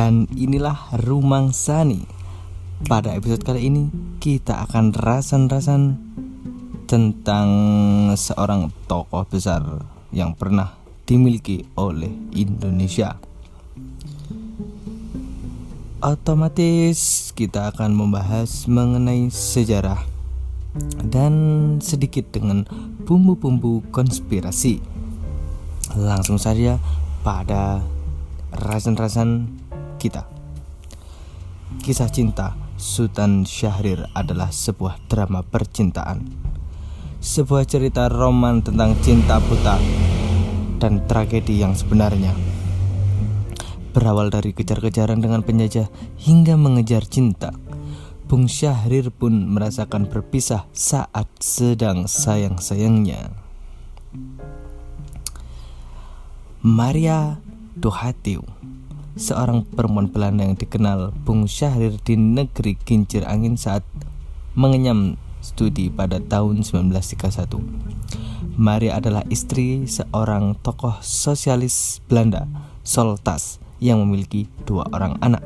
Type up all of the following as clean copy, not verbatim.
Dan inilah Rumang Sani. Pada episode kali ini kita akan rasan-rasan tentang seorang tokoh besar yang pernah dimiliki oleh Indonesia. Otomatis kita akan membahas mengenai sejarah dan sedikit dengan bumbu-bumbu konspirasi. Langsung saja pada rasan-rasan kita. Kisah cinta Sultan Syahrir adalah sebuah drama percintaan, sebuah cerita roman tentang cinta buta dan tragedi yang sebenarnya. Berawal dari kejar-kejaran dengan penjajah hingga mengejar cinta, Bung Syahrir pun merasakan berpisah saat sedang sayang-sayangnya. Maria Dohatiu, seorang perempuan Belanda yang dikenal Bung Syahrir di negeri kincir angin saat mengenyam studi pada tahun 1931. Maria adalah istri seorang tokoh sosialis Belanda, Soltas, yang memiliki 2 orang anak.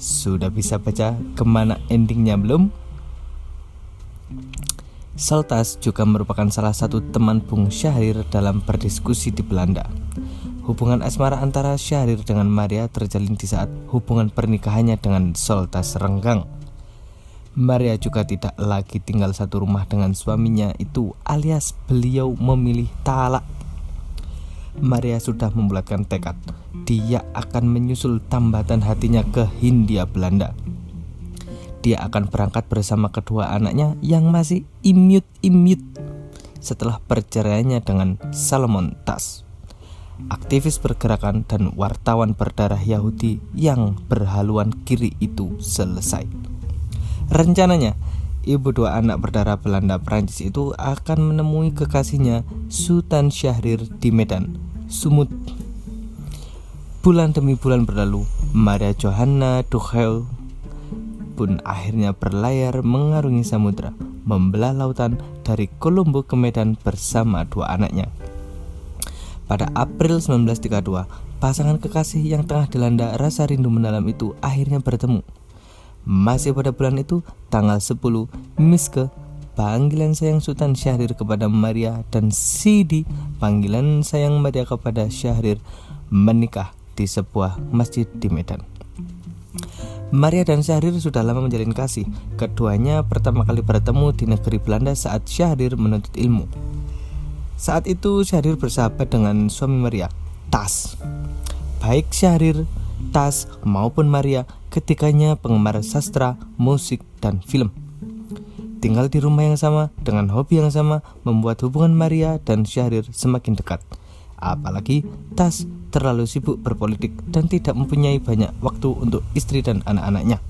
Sudah bisa baca kemana endingnya belum? Soltas juga merupakan salah satu teman Bung Syahrir dalam berdiskusi di Belanda. Hubungan asmara antara Syahrir dengan Maria terjalin di saat hubungan pernikahannya dengan Soltas renggang. Maria juga tidak lagi tinggal satu rumah dengan suaminya itu, alias beliau memilih talak. Maria sudah membulatkan tekad, dia akan menyusul tambatan hatinya ke Hindia Belanda. Dia akan berangkat bersama kedua anaknya yang masih imut-imut setelah perceraiannya dengan Salomon Tas, aktivis pergerakan dan wartawan berdarah Yahudi yang berhaluan kiri itu selesai. Rencananya, ibu 2 anak berdarah Belanda Prancis itu akan menemui kekasihnya Sultan Syahrir di Medan, Sumut. Bulan demi bulan berlalu, Maria Johanna Dohatiu pun akhirnya berlayar mengarungi samudra, membelah lautan dari Kolombo ke Medan bersama 2 anaknya. Pada April 1932, pasangan kekasih yang tengah dilanda rasa rindu mendalam itu akhirnya bertemu. Masih pada bulan itu, tanggal 10 Miske, panggilan sayang Sultan Syahrir kepada Maria, dan Sidi, panggilan sayang Maria kepada Syahrir, menikah di sebuah masjid di Medan. Maria dan Syahrir sudah lama menjalin kasih. Keduanya pertama kali bertemu di negeri Belanda saat Syahrir menuntut ilmu. Saat itu Syahrir bersahabat dengan suami Maria, Tas. Baik Syahrir, Tas maupun Maria ketiganya penggemar sastra, musik, dan film. Tinggal di rumah yang sama dengan hobi yang sama membuat hubungan Maria dan Syahrir semakin dekat. Apalagi Tas terlalu sibuk berpolitik dan tidak mempunyai banyak waktu untuk istri dan anak-anaknya.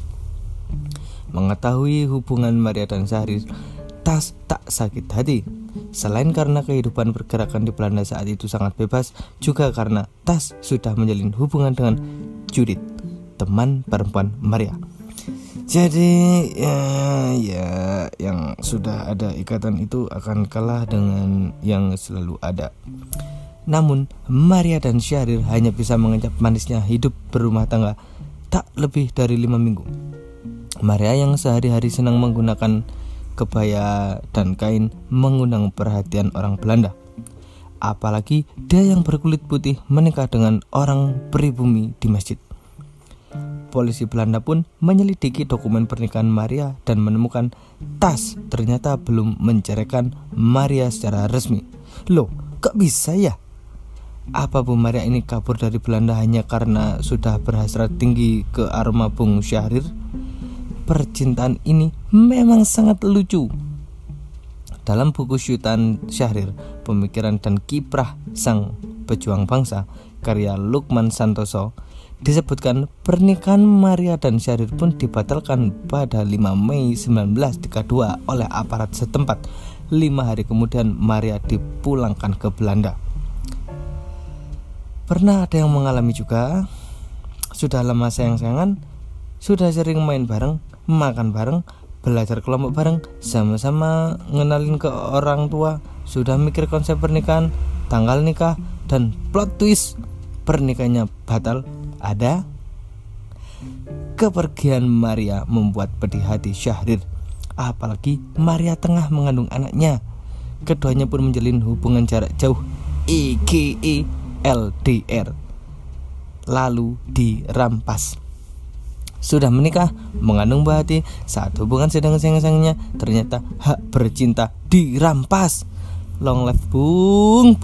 Mengetahui hubungan Maria dan Syahrir, Tas tak sakit hati. Selain karena kehidupan pergerakan di Belanda saat itu sangat bebas, juga karena Tas sudah menjalin hubungan dengan Judith, teman perempuan Maria. Jadi ya yang sudah ada ikatan itu akan kalah dengan yang selalu ada. Namun Maria dan Syahrir hanya bisa mengenyap manisnya hidup berumah tangga tak lebih dari 5 minggu. Maria yang sehari-hari senang menggunakan kebaya dan kain mengundang perhatian orang Belanda. Apalagi dia yang berkulit putih menikah dengan orang pribumi di masjid. Polisi Belanda pun menyelidiki dokumen pernikahan Maria dan menemukan Tas ternyata belum menceraikan Maria secara resmi. Loh, kok bisa ya? Apa Bu Maria ini kabur dari Belanda hanya karena sudah berhasrat tinggi ke aroma Bung Syahrir? Percintaan ini memang sangat lucu. Dalam buku Sultan Syahrir, Pemikiran dan Kiprah Sang Pejuang Bangsa, karya Lukman Santoso, disebutkan pernikahan Maria dan Syahrir pun dibatalkan pada 5 Mei 1932 oleh aparat setempat. 5 hari kemudian Maria dipulangkan ke Belanda. Pernah ada yang mengalami juga. Sudah lama sayang-sayangan, sudah sering main bareng, makan bareng, belajar kelompok bareng, sama-sama ngenalin ke orang tua, sudah mikir konsep pernikahan, tanggal nikah, dan plot twist pernikahannya batal. Ada? Kepergian Maria membuat pedih hati Syahrir, apalagi Maria tengah mengandung anaknya. Keduanya pun menjalin hubungan jarak jauh aka LDR, lalu dirampas. Sudah menikah, mengandung buah hati, saat hubungan sedang sayang-sayangnya ternyata hak bercinta dirampas. Long life Bung.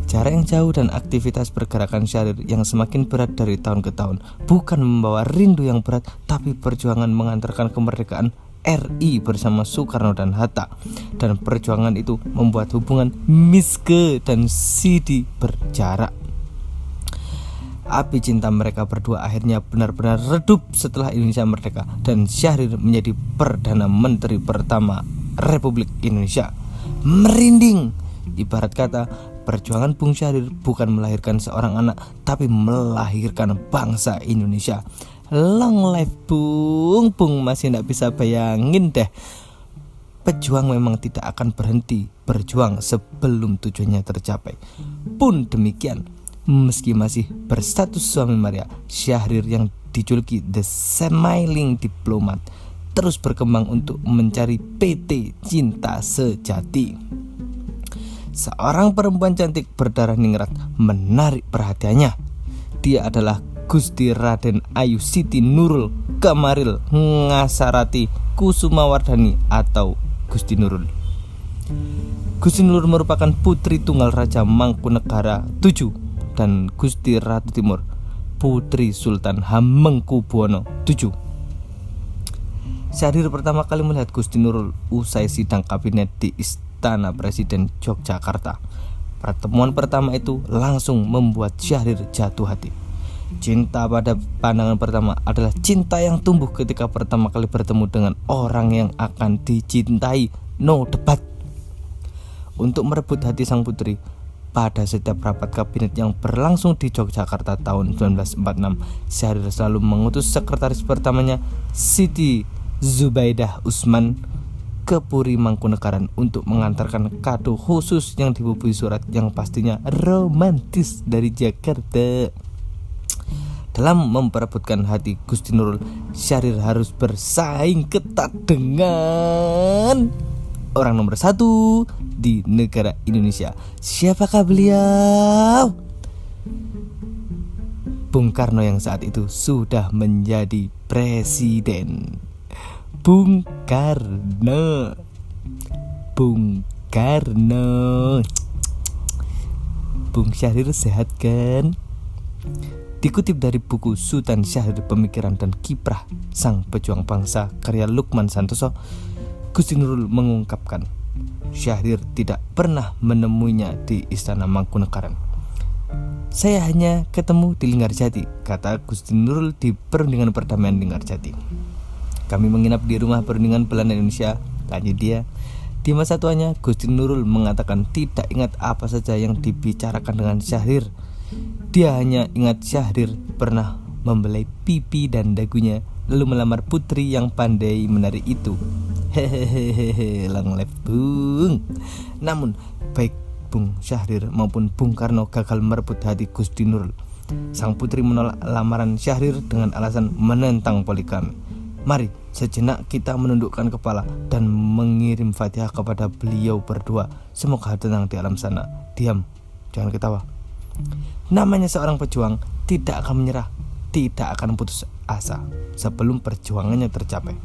Jarak yang jauh dan aktivitas pergerakan Syahrir yang semakin berat dari tahun ke tahun bukan membawa rindu yang berat, tapi perjuangan mengantarkan kemerdekaan RI bersama Soekarno dan Hatta. Dan perjuangan itu membuat hubungan Miske dan Sidi berjarak. Api cinta mereka berdua akhirnya benar-benar redup setelah Indonesia merdeka dan Syahrir menjadi Perdana Menteri pertama Republik Indonesia. Merinding. Ibarat kata, perjuangan Bung Syahrir bukan melahirkan seorang anak, tapi melahirkan bangsa Indonesia. Long life Bung masih tidak bisa bayangin deh. Pejuang memang tidak akan berhenti berjuang sebelum tujuannya tercapai. Pun demikian, meski masih berstatus suami Maria, Syahrir yang dijuluki The Smiling Diplomat terus berkembang untuk mencari PT Cinta Sejati. Seorang perempuan cantik berdarah ningrat menarik perhatiannya. Dia adalah Gusti Raden Ayu Siti Nurul Kamaril Ngasarati Kusumawardhani atau Gusti Nurul. Gusti Nurul merupakan putri tunggal Raja Mangkunegara VII dan Gusti Ratu Timur, putri Sultan Hamengkubuwono VII. Syahrir pertama kali melihat Gusti Nurul usai sidang kabinet di Istana Presiden Yogyakarta. Pertemuan pertama itu langsung membuat Syahrir jatuh hati. Cinta pada pandangan pertama adalah cinta yang tumbuh ketika pertama kali bertemu dengan orang yang akan dicintai. No debat. Untuk merebut hati sang putri, pada setiap rapat kabinet yang berlangsung di Yogyakarta tahun 1946, Syahrir selalu mengutus sekretaris pertamanya, Siti Zubaidah Usman, ke Puri Mangkunegaran untuk mengantarkan kado khusus yang dibubuhi surat yang pastinya romantis dari Jakarta. Dalam memperebutkan hati Gusti Nurul, Syahrir harus bersaing ketat dengan orang nomor 1 di negara Indonesia. Siapakah beliau? Bung Karno yang saat itu sudah menjadi presiden. Bung Karno. Bung Syahrir sehat kan? Dikutip dari buku Sultan Syahrir Pemikiran dan Kiprah Sang Pejuang Bangsa karya Lukman Santoso, Gusti Nurul mengungkapkan, Syahrir tidak pernah menemuinya di Istana Mangkunegaran. Saya hanya ketemu di Linggarjati, kata Gusti Nurul di Perundingan Perdamaian Linggarjati. Kami menginap di rumah perundingan Belanda Indonesia, lanjut dia. Di masa tuanya, Gusti Nurul mengatakan tidak ingat apa saja yang dibicarakan dengan Syahrir. Dia hanya ingat Syahrir pernah membelai pipi dan dagunya, lalu melamar putri yang pandai menari itu. Hehehe, long life Bung. Namun baik Bung Syahrir maupun Bung Karno gagal merebut hati Gusti Nurul. Sang putri menolak lamaran Syahrir dengan alasan menentang poligami. Mari sejenak kita menundukkan kepala dan mengirim Fatihah kepada beliau berdua. Semoga tenang di alam sana. Diam, jangan ketawa. Namanya seorang pejuang tidak akan menyerah, tidak akan putus asa sebelum perjuangannya tercapai.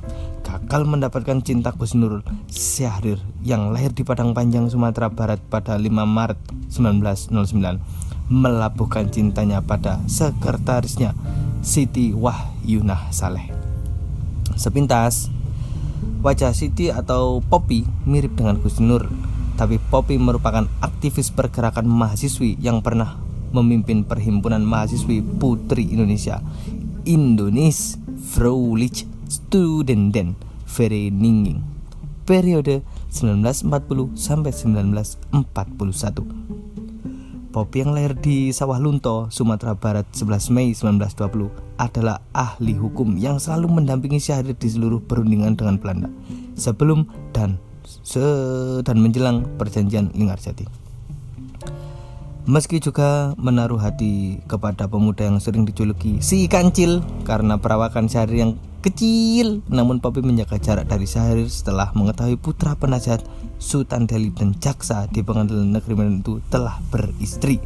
Gagal mendapatkan cinta Gusti Nurul, Syahrir yang lahir di Padang Panjang, Sumatera Barat pada 5 Maret 1909 melabuhkan cintanya pada sekretarisnya Siti Wahyunah Saleh. Sepintas, wajah Siti atau Poppy mirip dengan Gusti Nurul, tapi Poppy merupakan aktivis pergerakan mahasiswi yang pernah memimpin Perhimpunan Mahasiswi Putri Indonesia, Indonesia Vrouwelijke Studenten Vereniging, periode 1940 sampai 1941. Poppy yang lahir di Sawah Lunto, Sumatera Barat 11 Mei 1920 adalah ahli hukum yang selalu mendampingi Syahrir di seluruh perundingan dengan Belanda sebelum dan menjelang perjanjian Linggarjati. Meski juga menaruh hati kepada pemuda yang sering dijuluki si kancil karena perawakan Syahrir yang kecil, namun Poppy menjaga jarak dari Syahrir setelah mengetahui putra penasihat Sultan Delhi dan jaksa di pengadilan negeri Medan itu telah beristri.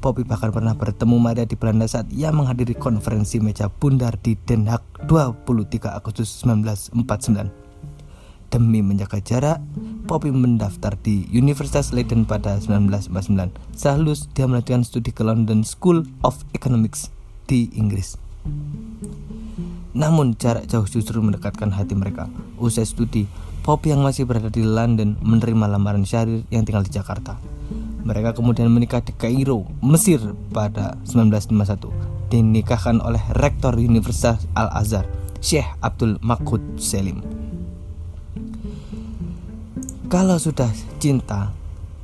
Poppy bahkan pernah bertemu Maria di Belanda saat ia menghadiri konferensi meja bundar di Den Haag 23 Agustus 1949. Demi menjaga jarak, Poppy mendaftar di Universitas Leiden pada 1949. Setelah lulus, dia melanjutkan studi ke London School of Economics di Inggris. Namun jarak jauh justru mendekatkan hati mereka. Usai studi, Poppy yang masih berada di London menerima lamaran Syahrir yang tinggal di Jakarta. Mereka kemudian menikah di Kairo, Mesir pada 1951. Dinikahkan oleh Rektor Universitas Al-Azhar, Syekh Abdul Maqsud Selim. Kalau sudah cinta,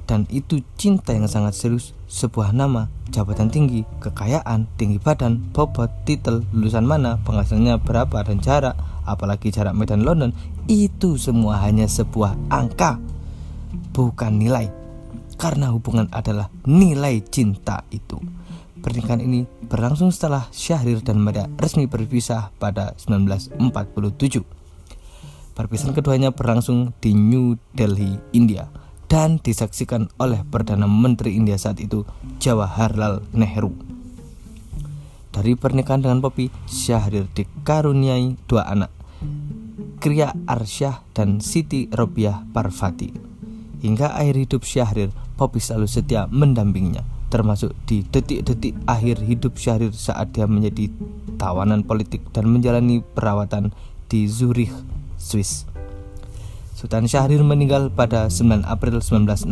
dan itu cinta yang sangat serius, sebuah nama, jabatan tinggi, kekayaan, tinggi badan, bobot, titel, lulusan mana, penghasilannya berapa, dan jarak, apalagi jarak Medan London, itu semua hanya sebuah angka, bukan nilai. Karena hubungan adalah nilai cinta itu. Pernikahan ini berlangsung setelah Syahrir dan Maria resmi berpisah pada 1947. Perpisahan keduanya berlangsung di New Delhi, India, dan disaksikan oleh Perdana Menteri India saat itu, Jawaharlal Nehru. Dari pernikahan dengan Poppy, Syahrir dikaruniai 2 anak, Kriya Arsyah dan Siti Robiah Parvati. Hingga akhir hidup Syahrir, Poppy selalu setia mendampinginya, termasuk di detik-detik akhir hidup Syahrir saat dia menjadi tawanan politik dan menjalani perawatan di Zurich, Swiss. Sultan Syahrir meninggal pada 9 April 1966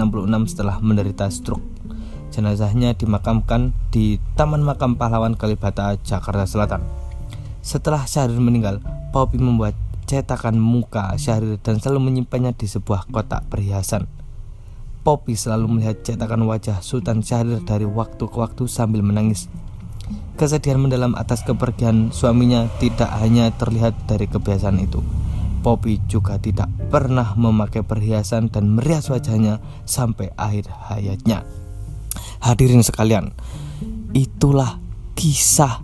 setelah menderita stroke. Jenazahnya dimakamkan di Taman Makam Pahlawan Kalibata, Jakarta Selatan. Setelah Syahrir meninggal, Poppy membuat cetakan muka Syahrir dan selalu menyimpannya di sebuah kotak perhiasan. Poppy selalu melihat cetakan wajah Sultan Syahrir dari waktu ke waktu sambil menangis. Kesedihan mendalam atas kepergian suaminya tidak hanya terlihat dari kebiasaan itu. Poppy juga tidak pernah memakai perhiasan dan merias wajahnya sampai akhir hayatnya. Hadirin sekalian, itulah kisah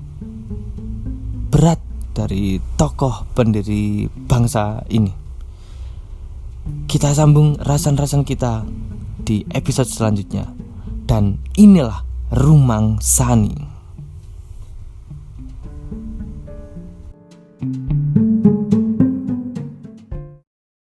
berat dari tokoh pendiri bangsa ini. Kita sambung rasan-rasan kita di episode selanjutnya. Dan inilah Rumang Sani.